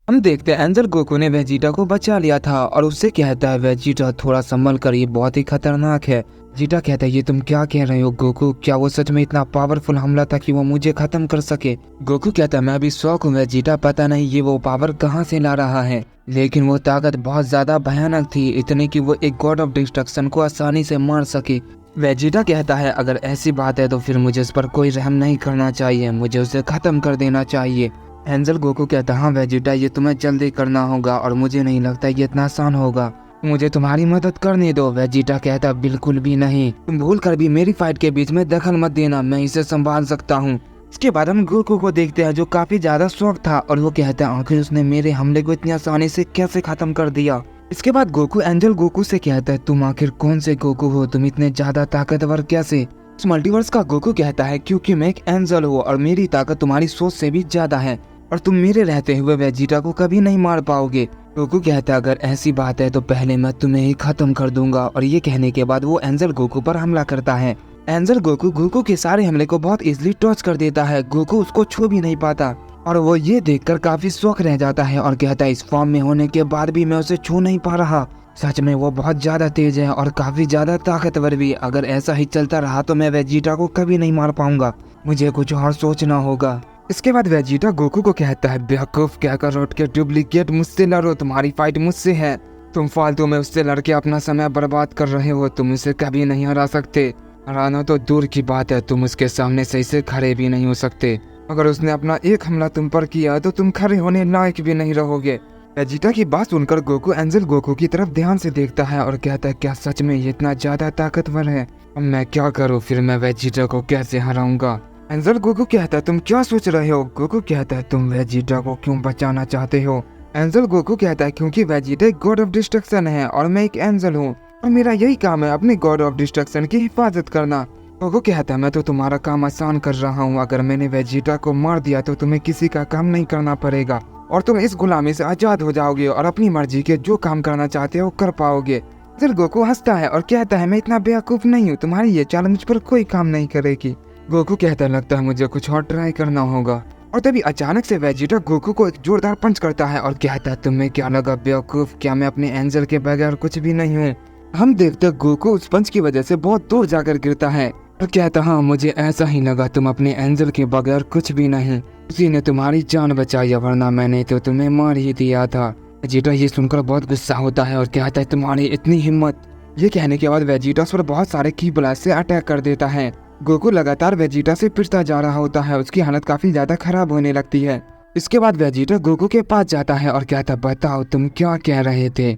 हम देखते हैं एंजल गोकू ने वेजिटा को बचा लिया था और उससे कहता है वेजिटा थोड़ा संभल कर, ये बहुत ही खतरनाक है। वेजिटा कहता है ये तुम क्या कह रहे हो गोकू, क्या वो सच में इतना पावरफुल हमला था कि वो मुझे खत्म कर सके। गोकू कहता है मैं अभी शौक हूँ वेजिटा, पता नहीं ये वो पावर कहाँ से ला रहा है, लेकिन वो ताकत बहुत ज्यादा भयानक थी, इतनी कि वो एक गॉड ऑफ डिस्ट्रक्शन को आसानी से मार सके। वेजिटा कहता है अगर ऐसी बात है तो फिर मुझे इस पर कोई रहम नहीं करना चाहिए, मुझे उसे खत्म कर देना चाहिए। एंजल गोकू कहता हाँ वेजिटा ये तुम्हें जल्दी करना होगा और मुझे नहीं लगता ये इतना आसान होगा, मुझे तुम्हारी मदद करने दो। वेजिटा कहता बिल्कुल भी नहीं, तुम भूल कर भी मेरी फाइट के बीच में दखल मत देना, मैं इसे संभाल सकता हूँ। इसके बाद हम गोकू को देखते हैं जो काफी ज्यादा शौक था और वो कहता है आखिर उसने मेरे हमले को इतनी आसानी से कैसे खत्म कर दिया। इसके बाद गोकू एंजल गोकू से कहता है तुम आखिर कौन से गोकू हो, तुम इतने ज्यादा ताकतवर कैसे। इस मल्टीवर्स का गोकू कहता है क्योंकि मैं एक एंजल हूँ और मेरी ताकत तुम्हारी सोच से भी ज्यादा है और तुम मेरे रहते हुए वेजिटा को कभी नहीं मार पाओगे। गोकू कहता है अगर ऐसी बात है तो पहले मैं तुम्हें ही खत्म कर दूंगा, और ये कहने के बाद वो एंजल गोकू पर हमला करता है। एंजल गोकू के सारे हमले को बहुत इजीली टॉच कर देता है, गोकू उसको छू भी नहीं पाता और वो ये देखकर काफी शौक रह जाता है और कहता है इस फॉर्म में होने के बाद भी मैं उसे छू नहीं पा रहा, सच में वो बहुत ज्यादा तेज है और काफी ज्यादा ताकतवर भी, अगर ऐसा ही चलता रहा तो मैं वेजिटा को कभी नहीं मार पाऊंगा, मुझे कुछ और सोचना होगा। इसके बाद वेजिटा गोकू को कहता है बेवकूफ कहकर उठ के डुप्लीकेट मुझसे लड़ो, तुम्हारी फाइट मुझसे है, तुम फालतू में उससे लड़के अपना समय बर्बाद कर रहे हो, तुम उसे कभी नहीं हरा सकते, हराना तो दूर की बात है तुम उसके सामने सही से खड़े भी नहीं हो सकते, अगर उसने अपना एक हमला तुम पर किया तो तुम खड़े होने लायक भी नहीं रहोगे। वेजिटा की बात सुनकर गोकू एंजल गोकू की तरफ ध्यान से देखता है और कहता है क्या सच में ये इतना ज्यादा ताकतवर है, अब मैं क्या करूँ, फिर मैं वेजिटा को कैसे हराऊंगा। एंजल गोकू कहता है तुम क्या सोच रहे हो। गोकू कहता है तुम वेजिटा को क्यों बचाना चाहते हो। एंजल गोकू कहता है क्योंकि वेजिटा एक गॉड ऑफ डिस्ट्रक्शन है और मैं एक एंजल हूँ और मेरा यही काम है अपने गॉड ऑफ डिस्ट्रक्शन की हिफाजत करना। गोकू कहता है मैं तो तुम्हारा काम आसान कर रहा हूँ, अगर मैंने वेजिटा को मार दिया तो तुम्हें किसी का काम नहीं करना पड़ेगा और तुम इस गुलामी से आजाद हो जाओगे और अपनी मर्जी के जो काम करना चाहते हो कर पाओगे। एंजल गोकू हंसता है और कहता है मैं इतना बेवकूफ नहीं हूँ, तुम्हारी ये चाल मुझ पर कोई काम नहीं करेगी। गोकू कहता है लगता है मुझे कुछ और ट्राई करना होगा, और तभी अचानक से वेजिटा गोकू को एक जोरदार पंच करता है और कहता है तुम्हें क्या लगा बेवकूफ, क्या मैं अपने एंजल के बगैर कुछ भी नहीं हूँ। हम देखते हैं गोकू उस पंच की वजह से बहुत दूर जाकर गिरता है और कहता हाँ मुझे ऐसा ही लगा, तुम अपने एंजल के बगैर कुछ भी नहीं, उसी ने तुम्हारी जान बचाई वरना मैंने तो तुम्हें मार ही दिया था। वेजिटा ये सुनकर बहुत गुस्सा होता है और कहता है तुम्हारी इतनी हिम्मत। ये कहने के बाद वेजिटा उस पर बहुत सारे की ब्लास्ट से अटैक कर देता है। गोकू लगातार वेजिटा से पिटता जा रहा होता है, उसकी हालत काफी ज्यादा खराब होने लगती है। इसके बाद वेजिटा गोकू के पास जाता है और कहता है बताओ तुम क्या कह रहे थे।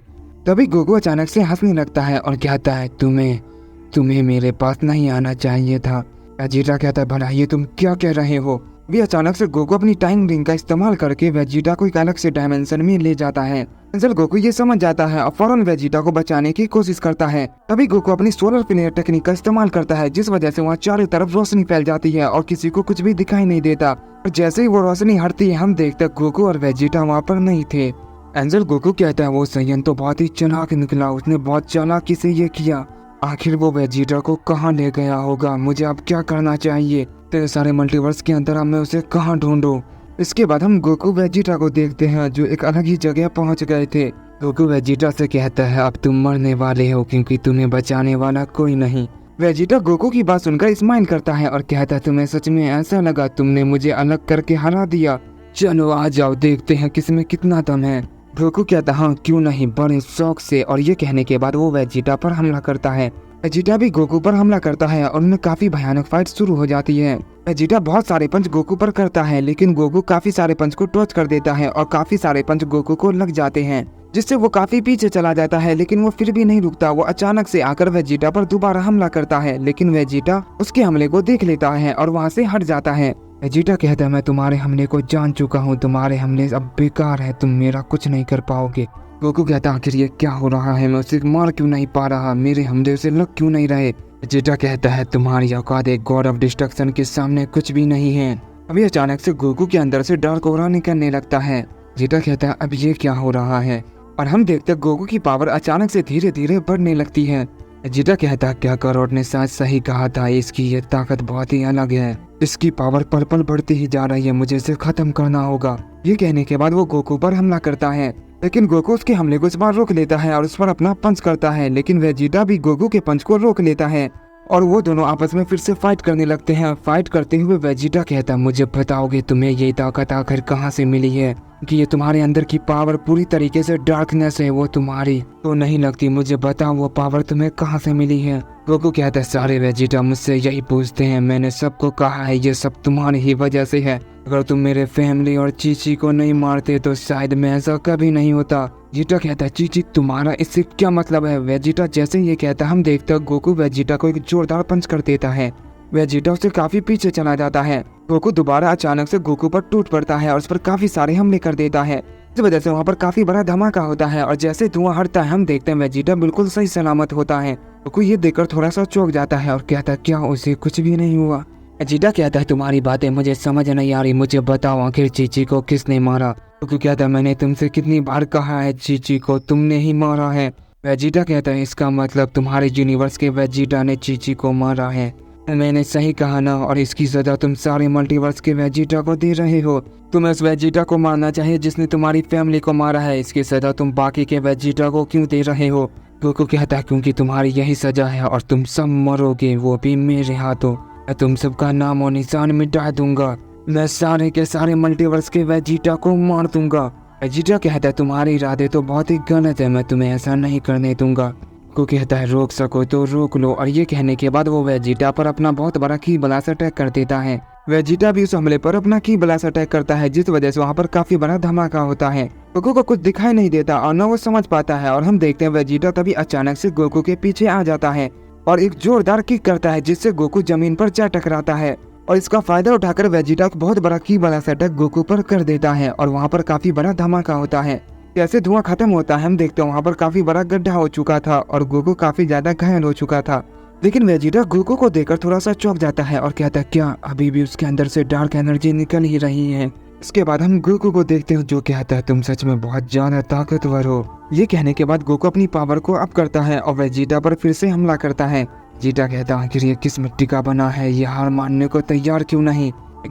तभी गोकू अचानक से हंसने लगता है और कहता है तुम्हें मेरे पास नहीं आना चाहिए था। वेजिटा कहता है भला ये तुम क्या कह रहे हो। भी अचानक से गोकू अपनी टाइम रिंग का इस्तेमाल करके वेजिटा को एक अलग से डायमेंशन में ले जाता है। एंजल गोकू ये समझ जाता है और फौरन वेजिटा को बचाने की कोशिश करता है। तभी गोकू अपनी सोलर फ्लेयर टेक्निक का इस्तेमाल करता है, जिस वजह से वहाँ चारों तरफ रोशनी फैल जाती है और किसी को कुछ भी दिखाई नहीं देता। और जैसे ही वो रोशनी हटती है हम देखते हैं गोकू और वेजिटा वहाँ पर नहीं थे। एंजल गोकू कहता है वो संयन तो बहुत ही चालाक निकला, उसने बहुत चालाकी से ये किया, आखिर वो वेजिटा को कहाँ ले गया होगा, मुझे अब क्या करना चाहिए, तेरे सारे मल्टीवर्स के अंदर अब मैं उसे कहाँ ढूंढूं। इसके बाद हम गोकू वेजिटा को देखते हैं जो एक अलग ही जगह पहुंच गए थे। गोकू वेजिटा से कहता है अब तुम मरने वाले हो क्योंकि तुम्हें बचाने वाला कोई नहीं। वेजिटा गोकू की बात सुनकर स्माइल करता है और कहता है तुम्हें सच में ऐसा लगा, तुमने मुझे अलग करके हरा दिया, चलो आ जाओ देखते हैं किसमें कितना दम है। गोकू कहता हाँ क्यों नहीं, बड़े शौक से, और ये कहने के बाद वो वेजिटा पर हमला करता है। वेजिटा भी गोकू पर हमला करता है और उनमें काफी भयानक फाइट शुरू हो जाती है। वेजिटा बहुत सारे पंच गोकू पर करता है लेकिन गोकू काफी सारे पंच को टॉच कर देता है और काफी सारे पंच गोकू को लग जाते हैं, जिससे वो काफी पीछे चला जाता है, लेकिन वो फिर भी नहीं रुकता। वो अचानक से आकर वेजिटा पर दोबारा हमला करता है लेकिन वेजिटा उसके हमले को देख लेता है और वहाँ से हट जाता है। वेजिटा कहता है मैं तुम्हारे हमले को जान चुका हूँ, तुम्हारे हमले अब बेकार है, तुम मेरा कुछ नहीं कर पाओगे। गोकू कहता आखिर ये क्या हो रहा है, मैं उसे मार क्यों नहीं पा रहा, मेरे हमले उसे लग क्यों नहीं रहे। वेजिटा कहता है तुम्हारी औकात एक गॉड ऑफ डिस्ट्रक्शन के सामने कुछ भी नहीं है। अभी अचानक से गोकू के अंदर से डार्क ऑरा निकलने लगता है। वेजिटा कहता है अब ये क्या हो रहा है, और हम देखते हैं गोकू की पावर अचानक से धीरे धीरे बढ़ने लगती है। वेजिटा कहता है क्या करोट ने शायद सही कहा था, इसकी ये ताकत बहुत ही अलग है, इसकी पावर पल पल बढ़ती ही जा रही है, मुझे इसे खत्म करना होगा। ये कहने के बाद वो गोकू पर हमला करता है, लेकिन गोकू उसके हमले को इस बार रोक लेता है और उस पर अपना पंच करता है, लेकिन वेजिटा भी गोकू के पंच को रोक लेता है और वो दोनों आपस में फिर से फाइट करने लगते हैं। फाइट करते हुए वेजिटा कहता है मुझे बताओगे तुम्हें ये ताकत आखिर कहाँ से मिली है, कि ये तुम्हारे अंदर की पावर पूरी तरीके से डार्कनेस है, वो तुम्हारी तो नहीं लगती, मुझे बताओ वो पावर तुम्हें कहाँ से मिली है। गोकू कहता है सारे वेजिटा मुझसे यही पूछते हैं, मैंने सबको कहा है ये सब तुम्हारी ही वजह से है, अगर तुम मेरे फैमिली और चीची को नहीं मारते तो शायद मैं ऐसा कभी नहीं होता। वेजिटा कहता है चीची तुम्हारा इससे क्या मतलब है। वेजिटा जैसे ये कहता है हम देखते हैं गोकू वेजिटा को एक जोरदार पंच कर देता है, वेजिटा उससे काफी पीछे चला जाता है। गोकू दोबारा अचानक से गोकू पर टूट पड़ता है और उस पर काफी सारे हमले कर देता है, इस वजह से वहाँ पर काफी बड़ा धमाका होता है और जैसे धुआं हटता है हम देखते हैं वेजिटा बिल्कुल सही सलामत होता है। गोकू ये देखकर थोड़ा सा चौंक जाता है और कहता है क्या उसे कुछ भी नहीं हुआ। वेजिटा कहता है तुम्हारी बातें मुझे समझ नहीं आ रही, मुझे बताओ आखिर चीची को किसने मारा। गोकू कहता है मैंने तुमसे कितनी बार कहा है चीची को तुमने ही मारा है। वेजिटा कहता है इसका मतलब तुम्हारे यूनिवर्स के वेजिटा ने चीची को मारा है। मैंने सही कहा ना, और इसकी सजा तुम सारे मल्टीवर्स के वेजिटा को दे रहे हो। तुम्हें उस वेजिटा को मारना चाहिए जिसने तुम्हारी फैमिली को मारा है, इसकी सजा तुम बाकी के वेजिटा को क्यों दे रहे हो। गोकू कहता है क्योंकि तुम्हारी यही सजा है और तुम सब मरोगे, वो भी मेरे हाथों। मैं तुम सबका नाम और निशान मिटा दूंगा, मैं सारे के सारे मल्टीवर्स के वेजिटा को मार दूंगा। वेजिटा कहता है तुम्हारे इरादे तो बहुत ही गलत है, मैं तुम्हें ऐसा नहीं करने दूंगा। को कहता है रोक सको तो रोक लो, और ये कहने के बाद वो वेजिटा पर अपना बहुत बड़ा की ब्लास्ट अटैक कर देता है। वेजिटा भी उस हमले पर अपना की ब्लास्ट अटैक करता है, जिस वजह से वहाँ पर काफी बड़ा धमाका होता है। गोकू को कुछ दिखाई नहीं देता और न वो समझ पाता है, और हम देखते हैं वेजिटा तभी अचानक से गोकू के पीछे आ जाता है और एक जोरदार किक करता है जिससे गोकू जमीन पर जा टकराता है, और इसका फायदा उठाकर वेजिटा बहुत बड़ा की ब्लास्ट अटैक गोकू पर कर देता है और वहाँ पर काफी बड़ा धमाका होता है। जैसे धुआं खत्म होता है हम देखते हैं वहाँ पर काफी बड़ा गड्ढा हो चुका था और गोकू काफी ज्यादा घायल हो चुका था, लेकिन वेजिटा गोकू को देखकर थोड़ा सा चौंक जाता है और कहता है क्या अभी भी उसके अंदर से डार्क एनर्जी निकल ही रही है। इसके बाद हम गोकू को देखते हैं जो कहता है तुम सच में बहुत ज्यादा ताकतवर हो। ये कहने के बाद गोकू अपनी पावर को अप करता है और वेजिटा पर फिर से हमला करता है। वेजिटा कहता है आखिर ये किस मिट्टी का बना है, ये हार मानने को तैयार क्यों नहीं।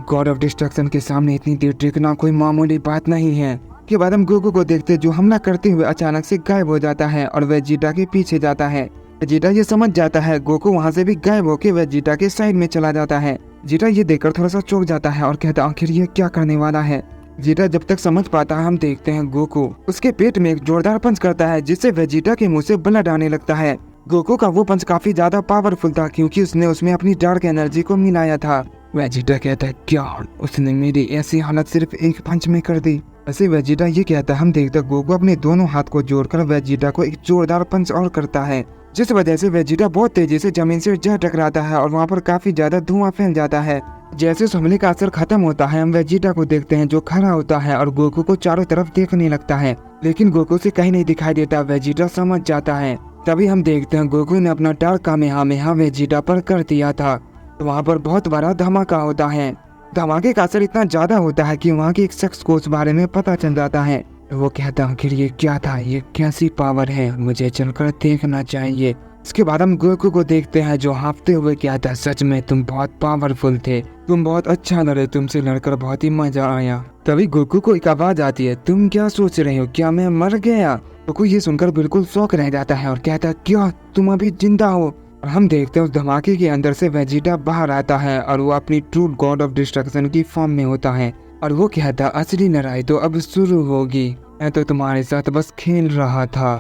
गॉड ऑफ डिस्ट्रक्शन के सामने इतनी देर टिकना कोई मामूली बात नहीं है। के बाद हम गोकू को देखते जो हमला करते हुए अचानक से गायब हो जाता है और वेजिटा के पीछे जाता है। वेजिटा ये समझ जाता है, गोकू वहाँ से भी गायब होकर वेजिटा के साइड में चला जाता है। वेजिटा ये देखकर थोड़ा सा चौंक जाता है और कहता आखिर ये क्या करने वाला है। वेजिटा जब तक समझ पाता है हम देखते हैं गोकू उसके पेट में एक जोरदार पंच करता है जिससे वेजिटा के मुंह से ब्लड आने लगता है। गोकू का वो पंच काफी ज्यादा पावरफुल था क्योंकि उसने उसमें अपनी डार्क एनर्जी को मिलाया था। वेजिटा कहता है क्या उसने मेरी ऐसी हालत सिर्फ एक पंच में कर दी। ऐसे वेजिटा ये कहता है हम देखते हैं गोकू अपने दोनों हाथ को जोड़कर वेजिटा को एक जोरदार पंच और करता है, जिस वजह से वेजिटा बहुत तेजी से जमीन से जा टकराता है और वहाँ पर काफी ज्यादा धुआं फैल जाता है। जैसे उस हमले का असर खत्म होता है हम वेजिटा को देखते हैं जो खड़ा होता है और गोकू को चारों तरफ देखने लगता है, लेकिन गोकू से कहीं नहीं दिखाई देता। वेजिटा समझ जाता है, तभी हम देखते हैं गोकू ने अपना डार्क कामेहामेहा वेजिटा पर कर दिया था। तो वहाँ पर बहुत बड़ा धमाका होता है। धमाके का असर इतना ज्यादा होता है कि वहाँ के एक शख्स को उस बारे में पता चल जाता है। वो कहता है आखिर ये क्या था, ये कैसी पावर है, मुझे चलकर देखना चाहिए। इसके बाद हम गोकू को देखते हैं जो हाँफते हुए कहता है सच में तुम बहुत पावरफुल थे, तुम बहुत अच्छा लड़े, तुमसे लड़कर बहुत ही मजा आया। तभी गोकू को एक आवाज आती है तुम क्या सोच रहे हो, क्या मैं मर गया। गोकू ये सुनकर बिल्कुल शॉक रह जाता है और कहता है क्या तुम अभी जिंदा हो। और हम देखते हैं उस धमाके के अंदर से वेजिटा बाहर आता है और वो अपनी ट्रू गॉड ऑफ डिस्ट्रक्शन की फॉर्म में होता है और वो कहता असली लड़ाई तो अब शुरू होगी, मैं तो तुम्हारे साथ बस खेल रहा था।